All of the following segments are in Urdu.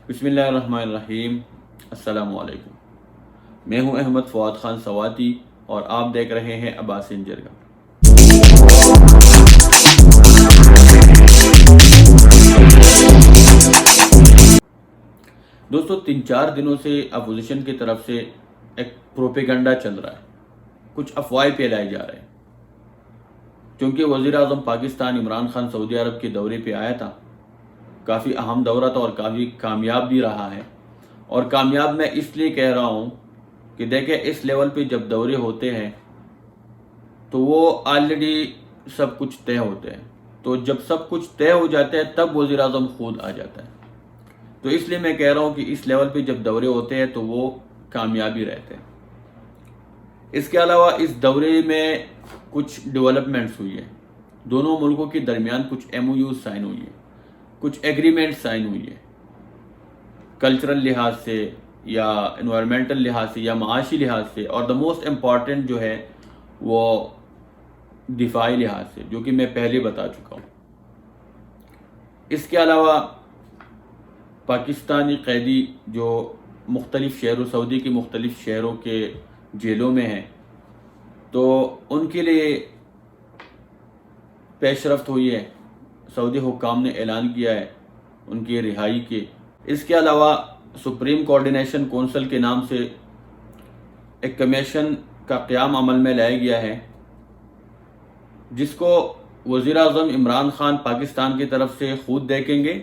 بسم اللہ الرحمن الرحیم۔ السلام علیکم، میں ہوں احمد فواد خان سواتی اور آپ دیکھ رہے ہیں عباسین جرگہ۔ دوستو، 3-4 دنوں سے اپوزیشن کی طرف سے ایک پروپیگنڈا چل رہا ہے، کچھ افواہیں پھیلائے جا رہے ہیں۔ چونکہ وزیر اعظم پاکستان عمران خان سعودی عرب کے دورے پہ آیا تھا، کافی اہم دورہ تھا اور کافی کامیاب بھی رہا ہے۔ اور کامیاب میں اس لیے کہہ رہا ہوں کہ دیکھیں، اس لیول پہ جب دورے ہوتے ہیں تو وہ آلریڈی سب کچھ طے ہوتے ہیں، تو جب سب کچھ طے ہو جاتا ہے تب وزیر اعظم خود آ جاتا ہے۔ تو اس لیے میں کہہ رہا ہوں کہ اس لیول پہ جب دورے ہوتے ہیں تو وہ کامیابی رہتے ہیں۔ اس کے علاوہ اس دورے میں کچھ ڈیولپمنٹس ہوئی ہیں، دونوں ملکوں کے درمیان کچھ ایم او یوز سائن ہوئی ہیں، کچھ ایگریمنٹ سائن ہوئی ہے، کلچرل لحاظ سے یا انوائرمنٹل لحاظ سے یا معاشی لحاظ سے، اور دا موسٹ امپورٹنٹ جو ہے وہ دفاعی لحاظ سے، جو کہ میں پہلے بتا چکا ہوں۔ اس کے علاوہ پاکستانی قیدی جو مختلف شہروں، سعودی کے مختلف شہروں کے جیلوں میں ہیں، تو ان کے لیے پیش رفت ہوئی ہے، سعودی حکام نے اعلان کیا ہے ان کی رہائی کے۔ اس کے علاوہ سپریم کوارڈینیشن کونسل کے نام سے ایک کمیشن کا قیام عمل میں لایا گیا ہے، جس کو وزیر اعظم عمران خان پاکستان کی طرف سے خود دیکھیں گے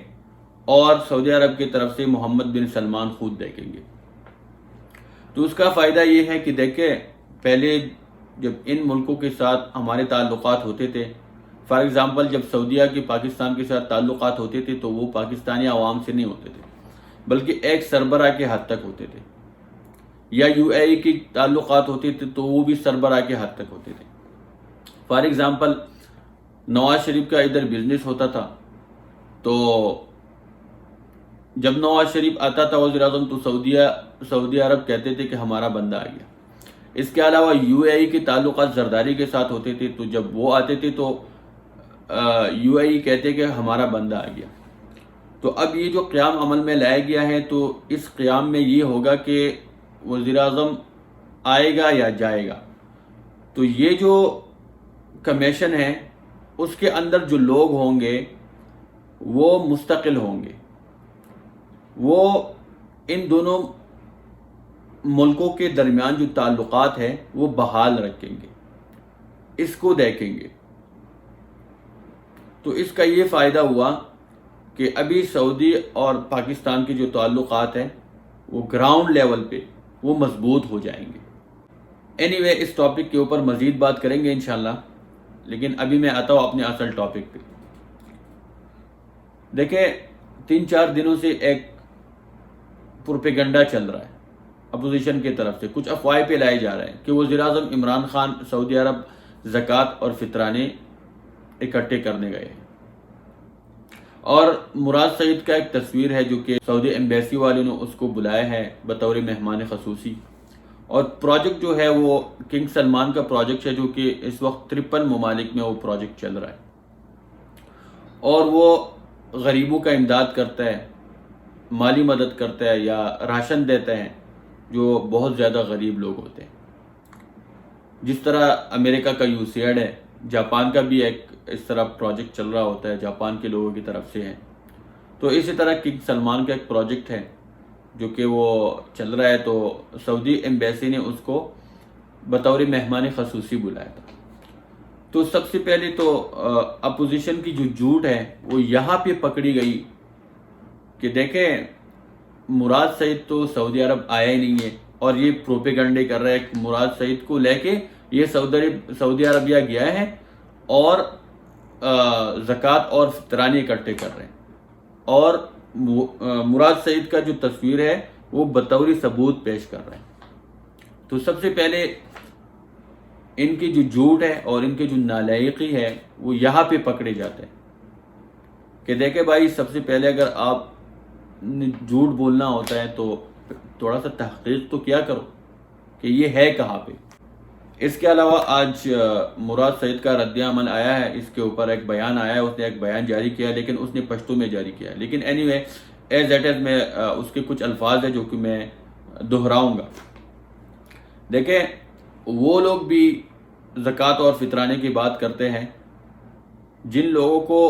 اور سعودی عرب کی طرف سے محمد بن سلمان خود دیکھیں گے۔ تو اس کا فائدہ یہ ہے کہ دیکھیں، پہلے جب ان ملکوں کے ساتھ ہمارے تعلقات ہوتے تھے، فار ایگزامپل جب سعودیہ کے پاکستان کے ساتھ تعلقات ہوتے تھے تو وہ پاکستانی عوام سے نہیں ہوتے تھے، بلکہ ایک سربراہ کے حد تک ہوتے تھے، یا یو اے ای کی تعلقات ہوتے تھے تو وہ بھی سربراہ کے حد تک ہوتے تھے۔ فار ایگزامپل نواز شریف کا ادھر بزنس ہوتا تھا، تو جب نواز شریف آتا تھا وزیر اعظم تو سعودی عرب کہتے تھے کہ ہمارا بندہ آ گیا۔ اس کے علاوہ یو اے ای کے تعلقات زرداری کے ساتھ ہوتے تھے، تو جب وہ آتے تھے تو یو اے ای کہتے کہ ہمارا بندہ آ گیا۔ تو اب یہ جو قیام عمل میں لایا گیا ہے، تو اس قیام میں یہ ہوگا کہ وزیر اعظم آئے گا یا جائے گا، تو یہ جو کمیشن ہے اس کے اندر جو لوگ ہوں گے وہ مستقل ہوں گے، وہ ان دونوں ملکوں کے درمیان جو تعلقات ہیں وہ بحال رکھیں گے، اس کو دیکھیں گے۔ تو اس کا یہ فائدہ ہوا کہ ابھی سعودی اور پاکستان کے جو تعلقات ہیں وہ گراؤنڈ لیول پہ وہ مضبوط ہو جائیں گے۔ اینی وے، اس ٹاپک کے اوپر مزید بات کریں گے انشاءاللہ، لیکن ابھی میں آتا ہوں اپنے اصل ٹاپک پہ۔ دیکھیں، 3-4 دنوں سے ایک پروپیگنڈا چل رہا ہے اپوزیشن کی طرف سے، کچھ افواہیں پہ لائے جا رہے ہیں کہ وزیر اعظم عمران خان سعودی عرب زکوٰۃ اور فطرانے اکٹھے کرنے گئے ہیں، اور مراد سعید کا ایک تصویر ہے جو کہ سعودی ایمبیسی والوں نے اس کو بلایا ہے بطور مہمان خصوصی، اور پروجیکٹ جو ہے وہ کنگ سلمان کا پروجیکٹ ہے، جو کہ اس وقت 53 ممالک میں وہ پروجیکٹ چل رہا ہے، اور وہ غریبوں کا امداد کرتا ہے، مالی مدد کرتا ہے یا راشن دیتا ہے جو بہت زیادہ غریب لوگ ہوتے ہیں۔ جس طرح امریکہ کا یو سی ایڈ ہے، جاپان کا بھی ایک اس طرح پروجیکٹ چل رہا ہوتا ہے، جاپان کے لوگوں کی طرف سے ہے، تو اسی طرح کنگ سلمان کا ایک پروجیکٹ ہے جو کہ وہ چل رہا ہے، تو سعودی ایمبیسی نے اس کو بطور مہمان خصوصی بلایا تھا۔ تو سب سے پہلے تو اپوزیشن کی جو جھوٹ ہے وہ یہاں پہ پکڑی گئی کہ دیکھیں، مراد سعید تو سعودی عرب آیا ہی نہیں ہے، اور یہ پروپیگنڈے کر رہا ہے کہ مراد سعید کو لے کے یہ سعودی عربیہ گیا ہے اور زکوٰۃ اور فطرانے اکٹھے کر رہے ہیں، اور مراد سعید کا جو تصویر ہے وہ بطور ثبوت پیش کر رہے ہیں۔ تو سب سے پہلے ان کی جو جھوٹ ہے اور ان کی جو نالائقی ہے وہ یہاں پہ پکڑے جاتے ہیں کہ دیکھیں بھائی، سب سے پہلے اگر آپ جھوٹ بولنا ہوتا ہے تو تھوڑا سا تحقیق تو کیا کرو کہ یہ ہے کہاں پہ۔ اس کے علاوہ آج مراد سعید کا رد عمل آیا ہے، اس کے اوپر ایک بیان آیا ہے، اس نے ایک بیان جاری کیا ہے، لیکن اس نے پشتو میں جاری کیا ہے۔ لیکن anyway, as it is میں اس کے کچھ الفاظ ہیں جو کہ میں دہراؤں گا. دیکھیں وہ لوگ بھی زکوٰۃ اور فطرانے کی بات کرتے ہیں جن لوگوں کو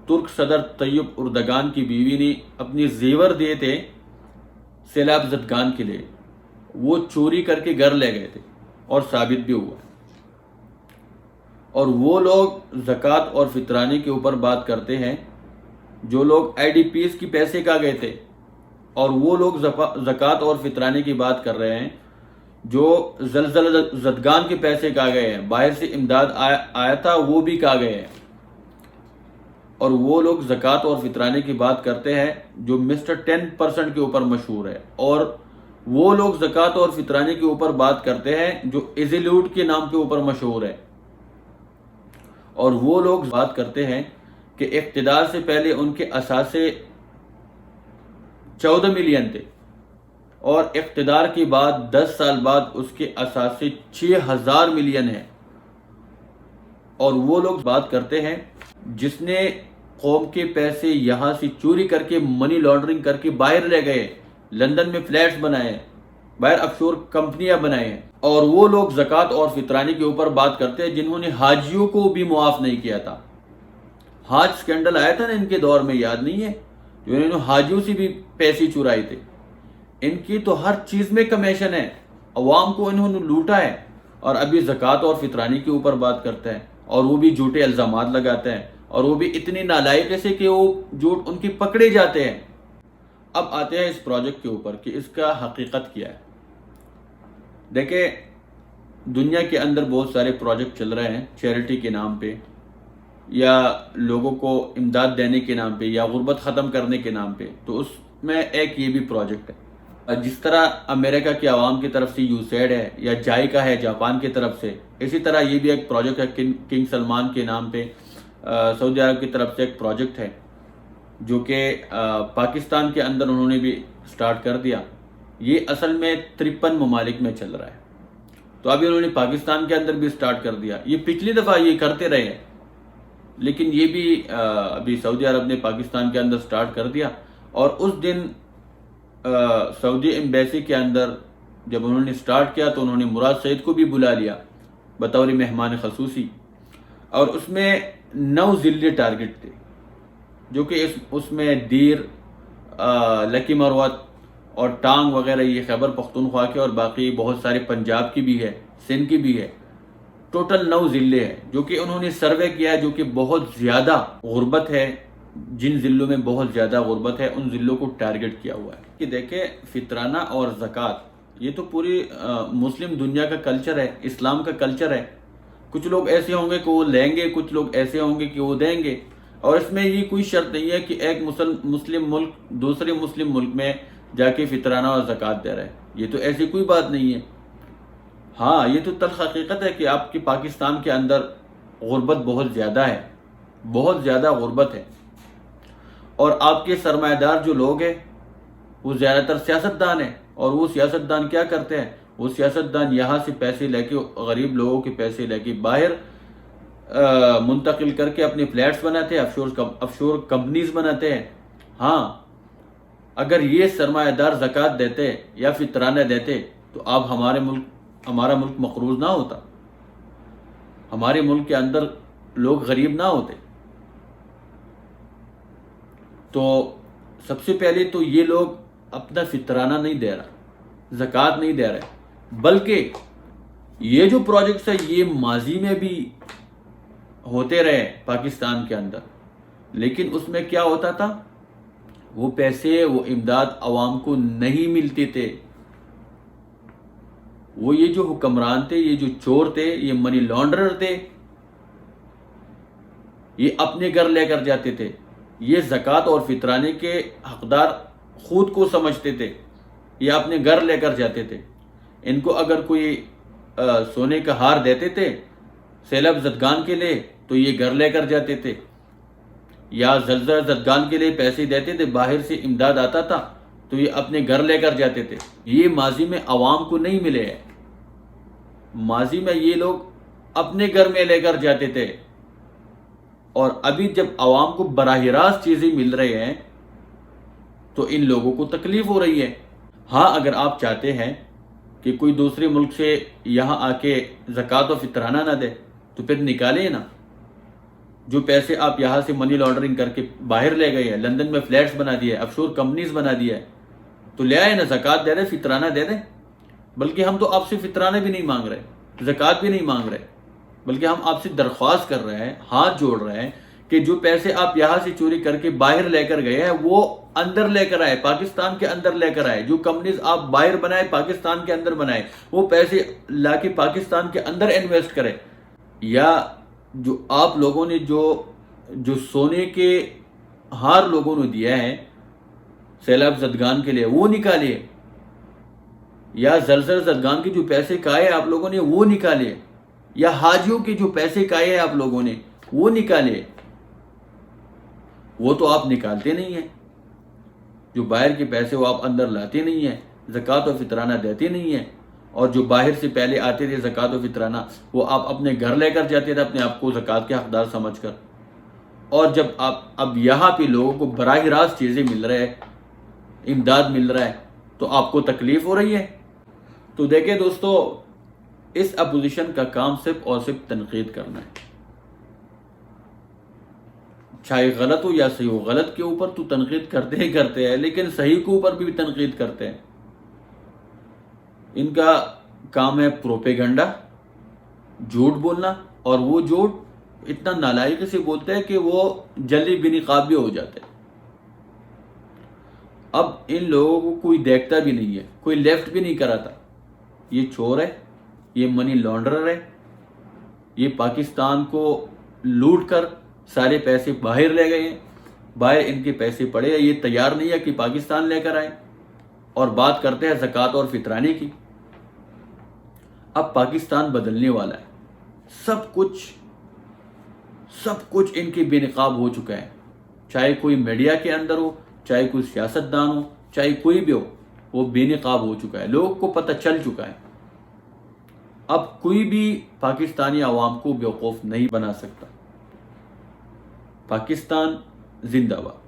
ترک صدر طیب اردگان کی بیوی نے اپنی زیور دیے تھے سیلاب زدگان کے لیے، وہ چوری کر کے گھر لے گئے تھے اور ثابت بھی ہوا. اور وہ لوگ زکوٰۃ اور فطرانے کے اوپر بات کرتے ہیں جو لوگ آئی ڈی پیز کی پیسے کھا گئے تھے، اور وہ لوگ زکوٰۃ اور فطرانے کی بات کر رہے ہیں جو زلزلہ زدگان کے پیسے کھا گئے ہیں، باہر سے امداد آیا تھا وہ بھی کھا گئے ہیں. اور وہ لوگ زکوٰۃ اور فطرانے کی بات کرتے ہیں جو مسٹر 10% کے اوپر مشہور ہے. اور وہ لوگ زکوٰۃ اور فطرانے کے اوپر بات کرتے ہیں جو ایزیلوٹ کے نام کے اوپر مشہور ہے. اور وہ لوگ بات کرتے ہیں کہ اقتدار سے پہلے ان کے اثاثے 14 ملین تھے اور اقتدار کے بعد 10 سال بعد اس کے اثاثے 6000 ملین ہیں. اور وہ لوگ بات کرتے ہیں جس نے قوم کے پیسے یہاں سے چوری کر کے منی لانڈرنگ کر کے باہر لے گئے، لندن میں فلیٹس بنائے ہیں، باہر آف شور کمپنیاں بنائے ہیں. اور وہ لوگ زکوٰۃ اور فطرانے کے اوپر بات کرتے ہیں جنہوں نے حاجیوں کو بھی معاف نہیں کیا تھا. حاج سکینڈل آیا تھا نا ان کے دور میں، یاد نہیں ہے؟ جو انہوں نے حاجیوں سے بھی پیسے چرائے تھے. ان کی تو ہر چیز میں کمیشن ہے، عوام کو انہوں نے لوٹا ہے. اور ابھی زکوٰۃ اور فطرانے کے اوپر بات کرتے ہیں اور وہ بھی جھوٹے الزامات لگاتے ہیں، اور وہ بھی اتنی نالائق سے کہ وہ جھوٹ ان کی پکڑے جاتے ہیں. اب آتے ہیں اس پروجیکٹ کے اوپر کہ اس کا حقیقت کیا ہے. دیکھیں دنیا کے اندر بہت سارے پروجیکٹ چل رہے ہیں چیریٹی کے نام پہ، یا لوگوں کو امداد دینے کے نام پہ، یا غربت ختم کرنے کے نام پہ. تو اس میں ایک یہ بھی پروجیکٹ ہے. جس طرح امریکہ کی عوام کی طرف سے یوسیڈ ہے یا جائکا ہے جاپان کی طرف سے، اسی طرح یہ بھی ایک پروجیکٹ ہے کنگ سلمان کے نام پہ سعودی عرب کی طرف سے ایک پروجیکٹ ہے جو کہ پاکستان کے اندر انہوں نے بھی سٹارٹ کر دیا. یہ اصل میں 53 ممالک میں چل رہا ہے. تو ابھی انہوں نے پاکستان کے اندر بھی سٹارٹ کر دیا. یہ پچھلی دفعہ یہ کرتے رہے ہیں لیکن یہ بھی ابھی سعودی عرب نے پاکستان کے اندر سٹارٹ کر دیا. اور اس دن سعودی ایمبیسی کے اندر جب انہوں نے سٹارٹ کیا تو انہوں نے مراد سعید کو بھی بلا لیا بطور مہمان خصوصی. اور اس میں 9 ضلع ٹارگٹ تھے جو کہ اس میں دیر، لکی مروت اور ٹانگ وغیرہ، یہ خیبر پختونخوا کے، اور باقی بہت سارے پنجاب کی بھی ہے، سندھ کی بھی ہے. ٹوٹل 9 ضلع ہیں جو کہ انہوں نے سروے کیا ہے، جو کہ بہت زیادہ غربت ہے، جن ضلعوں میں بہت زیادہ غربت ہے ان ضلعوں کو ٹارگٹ کیا ہوا ہے. کہ دیکھیں فطرانہ اور زکوٰۃ یہ تو پوری مسلم دنیا کا کلچر ہے، اسلام کا کلچر ہے. کچھ لوگ ایسے ہوں گے کہ وہ لیں گے، کچھ لوگ ایسے ہوں گے کہ وہ دیں گے. اور اس میں یہ کوئی شرط نہیں ہے کہ ایک مسلم ملک دوسرے مسلم ملک میں جا کے فطرانہ اور زکوٰۃ دے رہا ہے. یہ تو ایسی کوئی بات نہیں ہے. ہاں یہ تو تلخ حقیقت ہے کہ آپ کے پاکستان کے اندر غربت بہت زیادہ ہے، بہت زیادہ غربت ہے. اور آپ کے سرمایہ دار جو لوگ ہیں وہ زیادہ تر سیاستدان ہیں. اور وہ سیاستدان کیا کرتے ہیں؟ وہ سیاستدان یہاں سے پیسے لے کے، غریب لوگوں کے پیسے لے کے باہر منتقل کر کے اپنے فلیٹس بناتے ہیں، آف شور کمپنیز بناتے ہیں. ہاں اگر یہ سرمایہ دار زکوٰۃ دیتے یا فطرانہ دیتے تو اب ہمارا ملک مقروض نہ ہوتا، ہمارے ملک کے اندر لوگ غریب نہ ہوتے. تو سب سے پہلے تو یہ لوگ اپنا فطرانہ نہیں دے رہا، زکوٰۃ نہیں دے رہے، بلکہ یہ جو پروجیکٹس ہے یہ ماضی میں بھی ہوتے رہے پاکستان کے اندر. لیکن اس میں کیا ہوتا تھا؟ وہ پیسے، وہ امداد عوام کو نہیں ملتے تھے. وہ یہ جو حکمران تھے، یہ جو چور تھے، یہ منی لانڈرر تھے، یہ اپنے گھر لے کر جاتے تھے. یہ زکوٰۃ اور فطرانے کے حقدار خود کو سمجھتے تھے، یہ اپنے گھر لے کر جاتے تھے. ان کو اگر کوئی سونے کا ہار دیتے تھے سیلاب زدگان کے لیے تو یہ گھر لے کر جاتے تھے، یا زلزلہ زدگان کے لیے پیسے دیتے تھے، باہر سے امداد آتا تھا تو یہ اپنے گھر لے کر جاتے تھے. یہ ماضی میں عوام کو نہیں ملے ہیں. ماضی میں یہ لوگ اپنے گھر میں لے کر جاتے تھے. اور ابھی جب عوام کو براہ راست چیزیں مل رہی ہیں تو ان لوگوں کو تکلیف ہو رہی ہے۔ ہاں اگر آپ چاہتے ہیں کہ کوئی دوسرے ملک سے یہاں آ کے زکوٰۃ و فطرانہ نہ دے تو پھر نکالیں نا۔ جو پیسے آپ یہاں سے منی لانڈرنگ کر کے باہر لے گئے ہیں، لندن میں فلیٹس بنا دیے، آف شور کمپنیز بنا دیا ہے، تو لے آئے نا، زکوٰۃ دے دیں، فطرانہ دے دیں۔ بلکہ ہم تو آپ سے فطرانہ بھی نہیں مانگ رہے، زکوٰۃ بھی نہیں مانگ رہے، بلکہ ہم آپ سے درخواست کر رہے ہیں، ہاتھ جوڑ رہے ہیں کہ جو پیسے آپ یہاں سے چوری کر کے باہر لے کر گئے ہیں وہ اندر لے کر آئے، پاکستان کے اندر لے کر آئے۔ جو کمپنیز آپ باہر بنائے، پاکستان کے اندر بنائے، وہ پیسے لا کے پاکستان کے اندر انویسٹ کرے۔ یا جو آپ لوگوں نے جو سونے کے ہار لوگوں نے دیا ہے سیلاب زدگان کے لیے وہ نکالیے، یا زلزلہ زدگان کے جو پیسے کھائے آپ لوگوں نے وہ نکالیے، یا حاجیوں کے جو پیسے کھائے ہیں آپ لوگوں نے وہ نکالیے۔ وہ تو آپ نکالتے نہیں ہیں، جو باہر کے پیسے وہ آپ اندر لاتے نہیں ہیں، زکوٰۃ و فطرانہ دیتے نہیں ہیں، اور جو باہر سے پہلے آتے تھے زکوٰۃ و فطرانہ وہ آپ اپنے گھر لے کر جاتے تھے اپنے آپ کو زکوٰۃ کے حقدار سمجھ کر۔ اور جب آپ اب یہاں پہ لوگوں کو براہ راست چیزیں مل رہے ہیں، امداد مل رہا ہے، تو آپ کو تکلیف ہو رہی ہے۔ تو دیکھیں دوستو، اس اپوزیشن کا کام صرف اور صرف تنقید کرنا ہے، چاہے غلط ہو یا صحیح ہو۔ غلط کے اوپر تو تنقید کرتے ہی کرتے ہیں، لیکن صحیح کے اوپر بھی تنقید کرتے ہیں۔ ان کا کام ہے پروپیگنڈا، جھوٹ بولنا، اور وہ جھوٹ اتنا نالائقی سے بولتے ہیں کہ وہ جلدی بے نقاب بھی ہو جاتے ہیں۔ اب ان لوگوں کو کوئی دیکھتا بھی نہیں ہے، کوئی لیفٹ بھی نہیں کراتا۔ یہ چور ہے، یہ منی لانڈرر ہے، یہ پاکستان کو لوٹ کر سارے پیسے باہر لے گئے ہیں، باہر ان کے پیسے پڑے ہیں، یہ تیار نہیں ہے کہ پاکستان لے کر آئے، اور بات کرتے ہیں زکوٰۃ اور فطرانے کی۔ اب پاکستان بدلنے والا ہے، سب کچھ ان کے بے نقاب ہو چکا ہے، چاہے کوئی میڈیا کے اندر ہو، چاہے کوئی سیاستدان ہو، چاہے کوئی بھی ہو، وہ بے نقاب ہو چکا ہے، لوگوں کو پتہ چل چکا ہے۔ اب کوئی بھی پاکستانی عوام کو بیوقوف نہیں بنا سکتا۔ پاکستان زندہ باد۔